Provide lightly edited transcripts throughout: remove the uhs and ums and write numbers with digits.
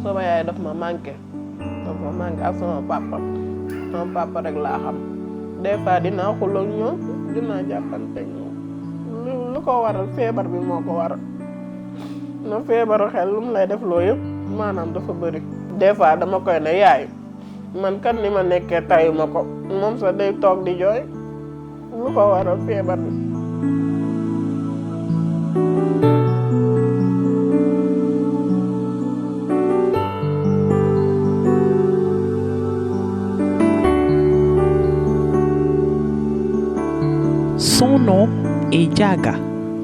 sama yaay daf ma manqué ak sama papa rek laa xam des fois dinaa xuloo ak ñoom dinaa jàppante ak ñoom lu ko waral feebar bi moo ko waral na feebaru xel lu mu lay def loo yëpp maanaam dafa bëri des fois dama koy ne yaay man kat ni ma nekkee tayu ma ko moom sax day toog di jooy lu ko waral feebar bi. Son nom est Diaga.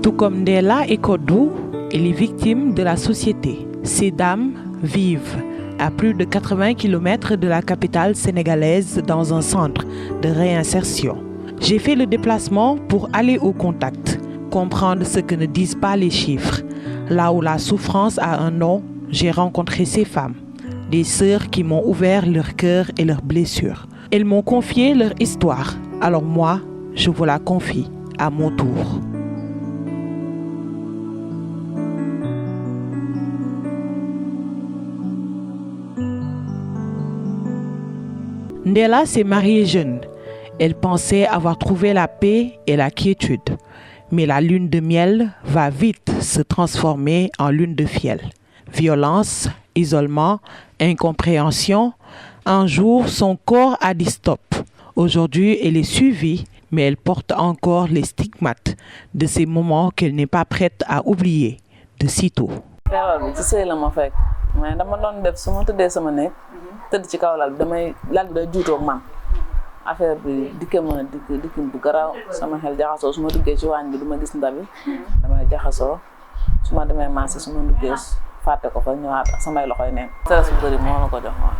Tout comme Ndella et Kodou, elle est victime de la société. Ces dames vivent à plus de 80 km de la capitale sénégalaise dans un centre de réinsertion. J'ai fait le déplacement pour aller au contact, comprendre ce que ne disent pas les chiffres. Là où la souffrance a un nom, j'ai rencontré ces femmes, des sœurs qui m'ont ouvert leur cœur et leurs blessures. Elles m'ont confié leur histoire, alors moi, je vous la confie à mon tour. Ndella s'est mariée jeune. Elle pensait avoir trouvé la paix et la quiétude. Mais la lune de miel va vite se transformer en lune de fiel. Violence, isolement, incompréhension. Un jour, son corps a dit stop. Aujourd'hui, elle est suivie, mais elle porte encore les stigmates de ces moments qu'elle n'est pas prête à oublier de sitôt. mais dama doon def su ma tëddee sama nekk tëdd ci kaw lal bi damay lal bi day juutoog man affaire bi dikkim bu garaaw sama xel jaxasoo su ma duggee ci waañ bi du ma gis ndabi damay jaxasoo su ma demee marché su ma duggee fàtte ko fa ñëwaat ak samay loxoy neen stress bu bëri moo la ko jox waaw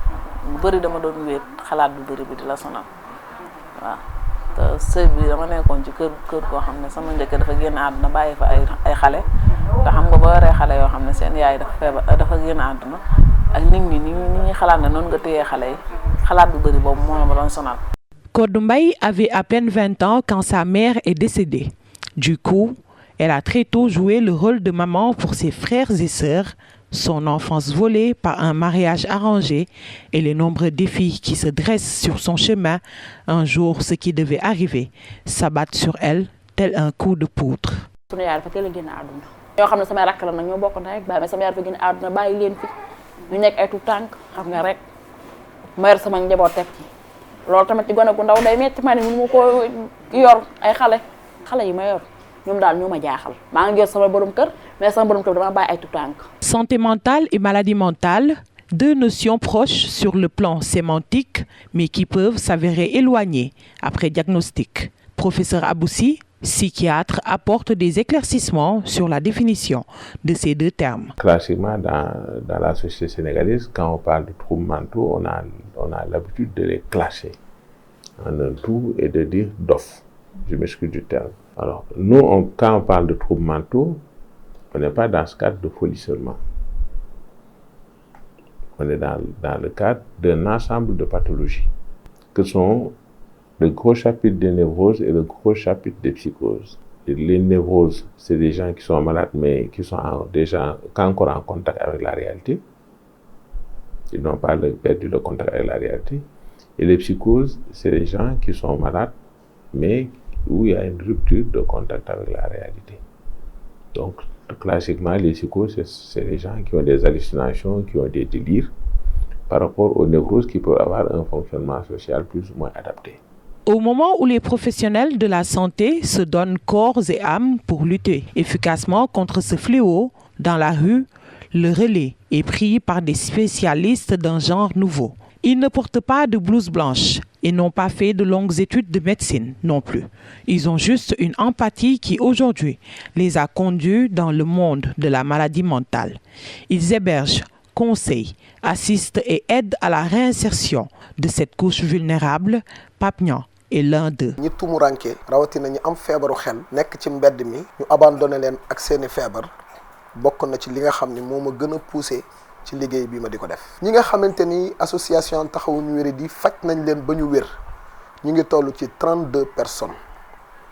bu bëri dama doon wéet xalaat bu bëri bi di la sonal waaw te sëy bi dama nekkoon ci kër koo xam ne sama njëkk dafa génn àdduna bàyyi fa ay xale te xam nga boo yoree xale yoo xam ne seen yaay dafa génn àdduna ak nit ñi ni ñuy xalaat ne noonu nga téyee xale yi xalaat bu bëri boobu moo ma doon sonal. Kodou Mbaye avait à peine 20 ans quand sa mère est décédée. Du coup, elle a très tôt joué le rôle de maman pour ses frères et sœurs, son enfance volée par un mariage arrangé et les nombreux défis qui se dressent sur son chemin. Un jour, ce qui devait arriver s'abattent sur elle tel un coup de poudre. ñoo xam ne samay rakk la nag ñoo bokk na rek baay mais sama yaay dafa génn àdduna bàyyi leen fi ñu nekk ay tout tànk xam nga rek ma yor sama njaboot teg ci loolu tamit ci gone gu ndaw day metti ma ne mënu ma ko yor ay xale yi ma yor ñoom daal ñoo ma jaaxal maa ngi yor sama borom kër mais sama borom kër dama bàyyi ay tout tànk. Santé mentale et maladie mentale, deux notions proches sur le plan sémantique mais qui peuvent s'avérer éloignées après diagnostic. Professeur Aboussi, psychiatre, apporte des éclaircissements sur la définition de ces deux termes. Classiquement, dans la société sénégalaise, quand on parle de troubles mentaux, on a l'habitude de les clasher en un tout et de dire dof. Je m'excuse du terme. Alors, nous, quand on parle de troubles mentaux, on n'est pas dans ce cadre de folie seulement. On est dans le cadre d'un ensemble de pathologies que sont le gros chapitre des névroses et le gros chapitre des psychoses. Et les névroses, c'est des gens qui sont malades mais qui sont déjà encore en contact avec la réalité. Ils n'ont pas perdu le contact avec la réalité. Et les psychoses, c'est des gens qui sont malades mais où il y a une rupture de contact avec la réalité. Donc, classiquement, les psychoses, c'est des gens qui ont des hallucinations, qui ont des délires par rapport aux névroses qui peuvent avoir un fonctionnement social plus ou moins adapté. Au moment où les professionnels de la santé se donnent corps et âme pour lutter efficacement contre ce fléau, dans la rue, le relais est pris par des spécialistes d'un genre nouveau. Ils ne portent pas de blouse blanche et n'ont pas fait de longues études de médecine non plus. Ils ont juste une empathie qui aujourd'hui les a conduits dans le monde de la maladie mentale. Ils hébergent, conseillent, assistent et aident à la réinsertion de cette couche vulnérable. Pape Niang est l'un d'eux. ñi tumuranke rawatina ñi am feebaru xel nekk ci mbedd mi ñu abandonné leen ak seeni feebar bokk na ci li nga xam ne moo ma gën a poussé ci liggéey bi ma di ko def. ñi nga xamante ni association taxawu ñu wéri di faj nañ leen ba ñu wér ñu ngi toll ci 32 personnes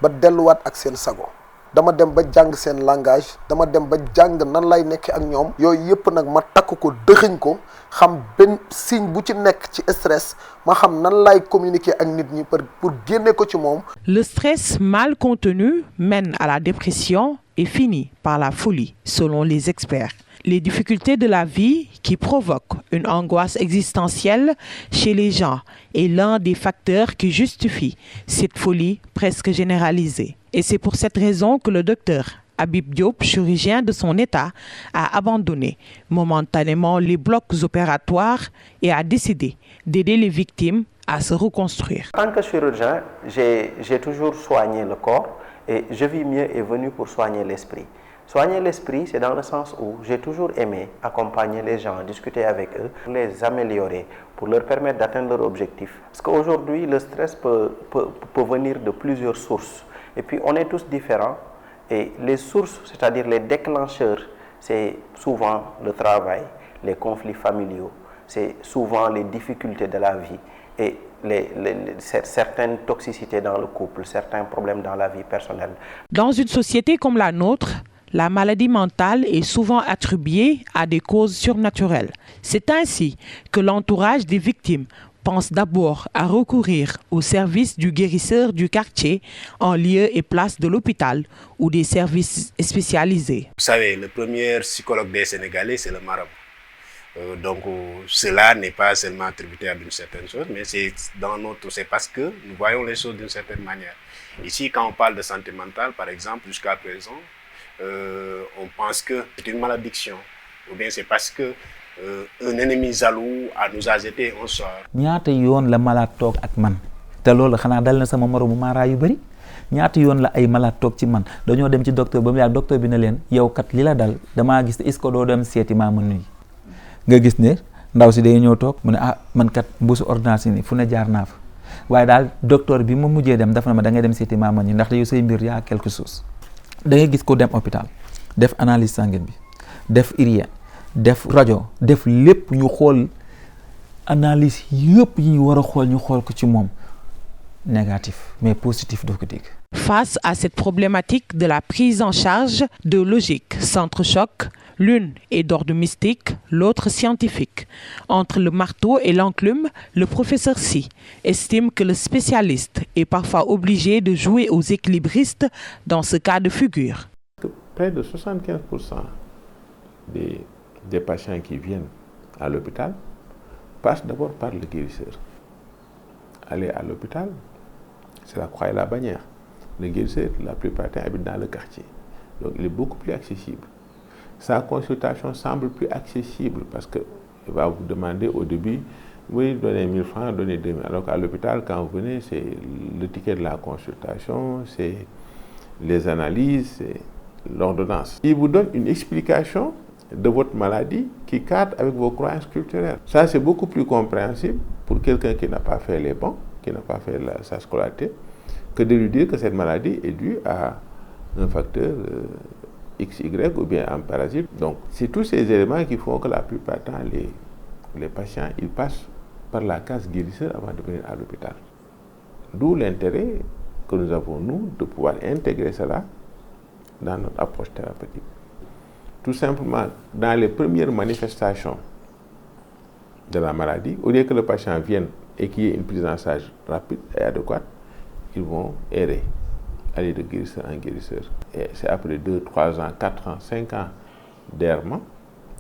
ba delluwaat ak seen sago dama dem ba jàng seen langage dama dem ba jàng nan lay nekk ak ñoom yooyu yëpp nag ma takk ko dëxiñ ko xam benn signe bu ci nekk ci stress ma xam nan lay communiquer ak nit ñi pour génne ko ci moom. Le stress mal contenu mène à la dépression et finit par la folie, selon les experts. Les difficultés de la vie qui provoquent une angoisse existentielle chez les gens est l'un des facteurs qui justifie cette folie presque généralisée. Et c'est pour cette raison que le docteur Habib Diop, chirurgien de son état, a abandonné momentanément les blocs opératoires et a décidé d'aider les victimes à se reconstruire. En tant que chirurgien, j'ai toujours soigné le corps et Je vis mieux est venu pour soigner l'esprit. Soigner l'esprit, c'est dans le sens où j'ai toujours aimé accompagner les gens, discuter avec eux, pour les améliorer, pour leur permettre d'atteindre leur objectif. Parce qu'aujourd'hui, le stress peut venir de plusieurs sources. Et puis, on est tous différents. Et les sources, c'est-à-dire les déclencheurs, c'est souvent le travail, les conflits familiaux, c'est souvent les difficultés de la vie et certaines toxicités dans le couple, certains problèmes dans la vie personnelle. Dans une société comme la nôtre, la maladie mentale est souvent attribuée à des causes surnaturelles. C'est ainsi que l'entourage des victimes pense d'abord à recourir au service du guérisseur du quartier en lieu et place de l'hôpital ou des services spécialisés. Vous savez, le premier psychologue des Sénégalais, c'est le marabout. Donc cela n'est pas seulement tributaire d'une certaine chose, mais c'est parce que nous voyons les choses d'une certaine manière. Ici, quand on parle de santé mentale, par exemple, jusqu'à présent, on pense que c'est une malédiction, ou bien c'est parce que un ennemi jaloux nous a jeté un sort. ñaata yoon la malade toog ak man te loolu xanaa dal na sama moromu mara yu bari ñaata yoon la ay malade toog ci man dañoo dem ci docteur ba mu yàgg docteur bi ne leen yow kat li la dal damaa gis est-ce que doo dem seeti Maama Nuy nga gis ne ndaw si day ñëw toog mu ne ah man kat mbuusu ordonnance ni fu ne jaar naa fa waaye daal docteur bi mu mujjee dem dafa ne ma da ngay dem seeti Maama Nuy ndax yow say mbir yaa quelque chose da ngay gis ko dem hôpital def analyse sanguine bi def IRM def rajo def lépp ñu xool analyse yëpp yi ñu war a xool ñu xool ko ci moom négatif mais positif doo ko dégg. Face à cette problématique de la prise en charge de logique s'entrechoquent, l'une est d'ordre mystique, l'autre scientifique. Entre le marteau et l'enclume, le professeur Sy estime que le spécialiste est parfois obligé de jouer aux équilibristes dans ce cas de figure. Près de 75% des patients qui viennent à l'hôpital passent d'abord par le guérisseur. Aller à l'hôpital, c'est la croix et la bannière. Le guérisseur, la plupart du temps, habite dans le quartier. Donc il est beaucoup plus accessible. Sa consultation semble plus accessible parce qu'il va vous demander au début, oui, donnez 1000 francs, donnez 2000. Alors qu'à l'hôpital, quand vous venez, c'est le ticket de la consultation, c'est les analyses, c'est l'ordonnance. Il vous donne une explication de votre maladie qui cadre avec vos croyances culturelles. Ça, c'est beaucoup plus compréhensible pour quelqu'un qui n'a pas fait les bons, qui n'a pas fait sa scolarité, que de lui dire que cette maladie est due à un facteur XY ou bien un parasite. Donc, c'est tous ces éléments qui font que la plupart du temps, les patients, ils passent par la case guérisseur avant de venir à l'hôpital. D'où l'intérêt que nous avons, nous, de pouvoir intégrer cela dans notre approche thérapeutique. Tout simplement, dans les premières manifestations de la maladie, au lieu que le patient vienne et qu'il y ait une prise en charge rapide et adéquate, ils vont errer, aller de guérisseur en guérisseur. Et c'est après 2, 3 ans, 4 ans, 5 ans d'errement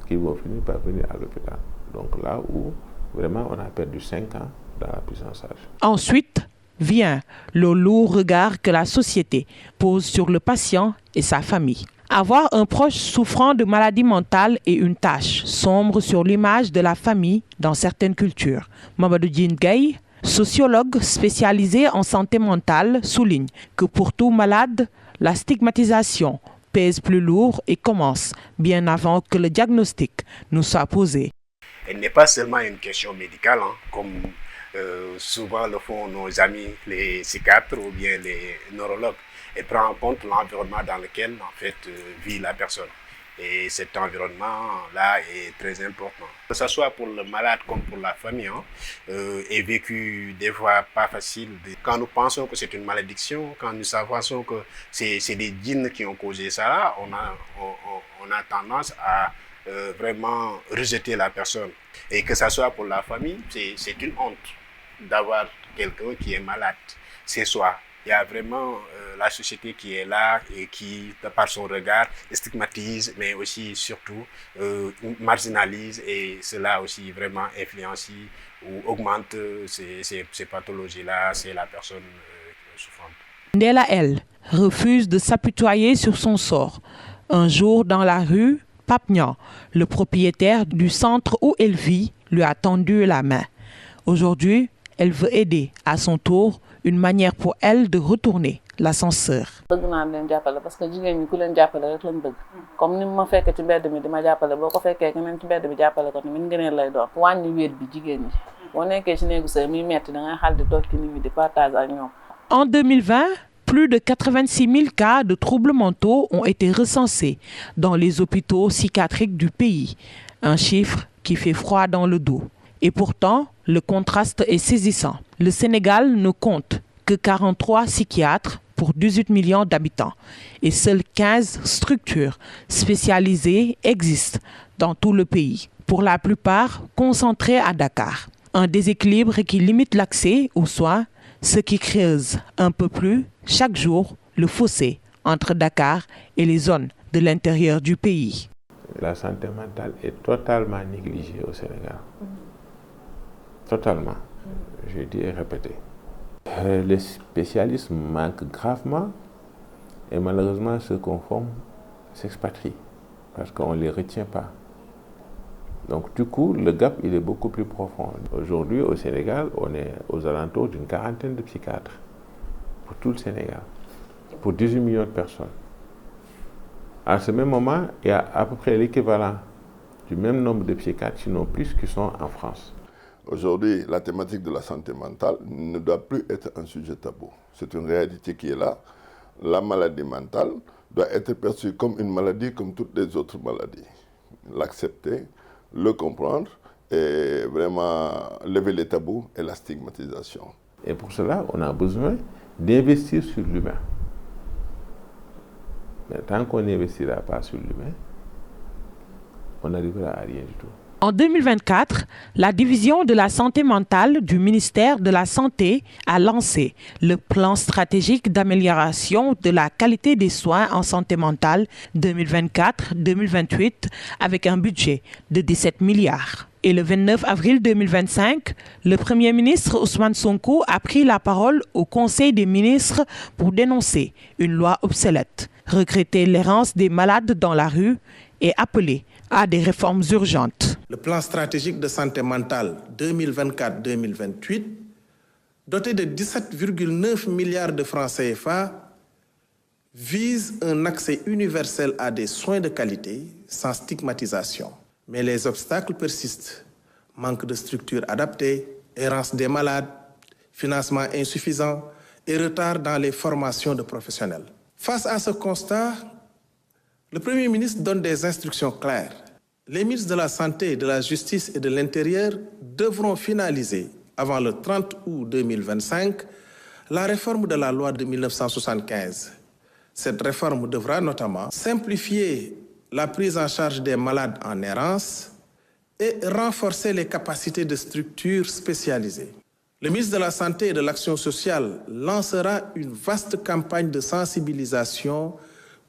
qu'ils vont finir par venir à l'hôpital. Donc là où vraiment on a perdu 5 ans dans la prise en charge. Ensuite vient le lourd regard que la société pose sur le patient et sa famille. Avoir un proche souffrant de maladie mentale est une tache sombre sur l'image de la famille dans certaines cultures. Mamadou Djingay, sociologue spécialisé en santé mentale, souligne que pour tout malade, la stigmatisation pèse plus lourd et commence bien avant que le diagnostic nous soit posé. Elle n'est pas seulement une question médicale, comme souvent le font nos amis, les psychiatres ou bien les neurologues. Elle prend en compte l'environnement dans lequel en fait, vit la personne. Et cet environnement-là est très important. Que ce soit pour le malade comme pour la famille, est vécu des fois pas facile. Quand nous pensons que c'est une malédiction, quand nous savons que c'est des djinns qui ont causé ça, on a tendance à vraiment rejeter la personne. Et que ce soit pour la famille, c'est une honte d'avoir quelqu'un qui est malade. C'est soi. Il y a vraiment la société qui est là et qui, par son regard, stigmatise, mais aussi, surtout, marginalise, et cela aussi vraiment influencie ou augmente ces pathologies-là, c'est la personne souffrante. Ndella, elle, refuse de s'apitoyer sur son sort. Un jour, dans la rue, Pape Niang, le propriétaire du centre où elle vit, lui a tendu la main. Aujourd'hui, elle veut aider à son tour, une manière pour elle de retourner l'ascenseur. bëgg naa leen jàppale parce que jigéen ñi ku leen jàppale rek lañ bëgg comme ni ma fekkee ci mbedd mi di ma jàppale boo ko fekkee keneen ci mbedd bi jàppale ko tamit ngëneel lay doon wàññi wéet bi jigéen ñi boo nekkee ci néegu sëy muy metti da ngay xal di toog ci nit ñi di partage ak ñoom. En 2020, plus de 86 000 cas de troubles mentaux ont été recensés dans les hôpitaux psychiatriques du pays, un chiffre qui fait froid dans le dos. Et pourtant, le contraste est saisissant. Le Sénégal ne compte que 43 psychiatres pour 18 millions d'habitants et seules 15 structures spécialisées existent dans tout le pays, pour la plupart concentrées à Dakar. Un déséquilibre qui limite l'accès aux soins, ce qui creuse un peu plus chaque jour le fossé entre Dakar et les zones de l'intérieur du pays. La santé mentale est totalement négligée au Sénégal. Totalement. J'ai dit et répété. Les spécialistes manquent gravement et malheureusement ceux qu'on forme s'expatrient parce qu'on ne les retient pas. Donc du coup, le gap il est beaucoup plus profond. Aujourd'hui au Sénégal, on est aux alentours d'une quarantaine de psychiatres pour tout le Sénégal, pour 18 millions de personnes. À ce même moment, il y a à peu près l'équivalent du même nombre de psychiatres, sinon plus, qui sont en France. Aujourd'hui, la thématique de la santé mentale ne doit plus être un sujet tabou. C'est une réalité qui est là. La maladie mentale doit être perçue comme une maladie comme toutes les autres maladies. L'accepter, le comprendre et vraiment lever les tabous et la stigmatisation. Et pour cela, on a besoin d'investir sur l'humain. Mais tant qu'on n'investira pas sur l'humain, on n'arrivera à rien du tout. En 2024, la division de la santé mentale du ministère de la Santé a lancé le plan stratégique d'amélioration de la qualité des soins en santé mentale 2024-2028 avec un budget de 17 milliards. Et le 29 avril 2025, le Premier ministre Ousmane Sonko a pris la parole au Conseil des ministres pour dénoncer une loi obsolète, regretter l'errance des malades dans la rue et appeler à des réformes urgentes. Le plan stratégique de santé mentale 2024-2028, doté de 17,9 milliards de francs CFA, vise un accès universel à des soins de qualité sans stigmatisation. Mais les obstacles persistent. Manque de structures adaptées, errance des malades, financement insuffisant et retard dans les formations de professionnels. Face à ce constat, le Premier ministre donne des instructions claires. Les ministres de la Santé, de la Justice et de l'Intérieur devront finaliser, avant le 30 août 2025, la réforme de la loi de 1975. Cette réforme devra notamment simplifier la prise en charge des malades en errance et renforcer les capacités de structures spécialisées. Le ministre de la Santé et de l'Action sociale lancera une vaste campagne de sensibilisation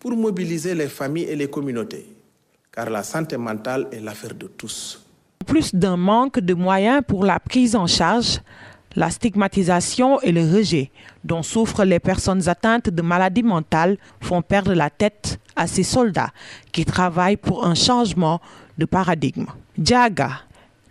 pour mobiliser les familles et les communautés, car la santé mentale est l'affaire de tous. En plus d'un manque de moyens pour la prise en charge, la stigmatisation et le rejet dont souffrent les personnes atteintes de maladies mentales font perdre la tête à ces soldats qui travaillent pour un changement de paradigme. Djaga,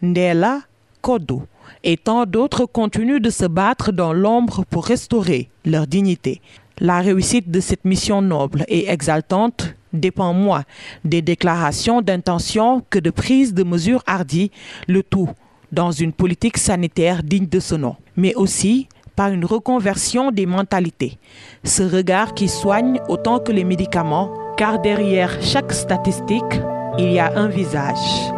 Ndella, Kodo et tant d'autres continuent de se battre dans l'ombre pour restaurer leur dignité. La réussite de cette mission noble et exaltante dépend moins des déclarations d'intention que de prise de mesures hardies, le tout dans une politique sanitaire digne de ce nom, mais aussi par une reconversion des mentalités. Ce regard qui soigne autant que les médicaments, car derrière chaque statistique, il y a un visage.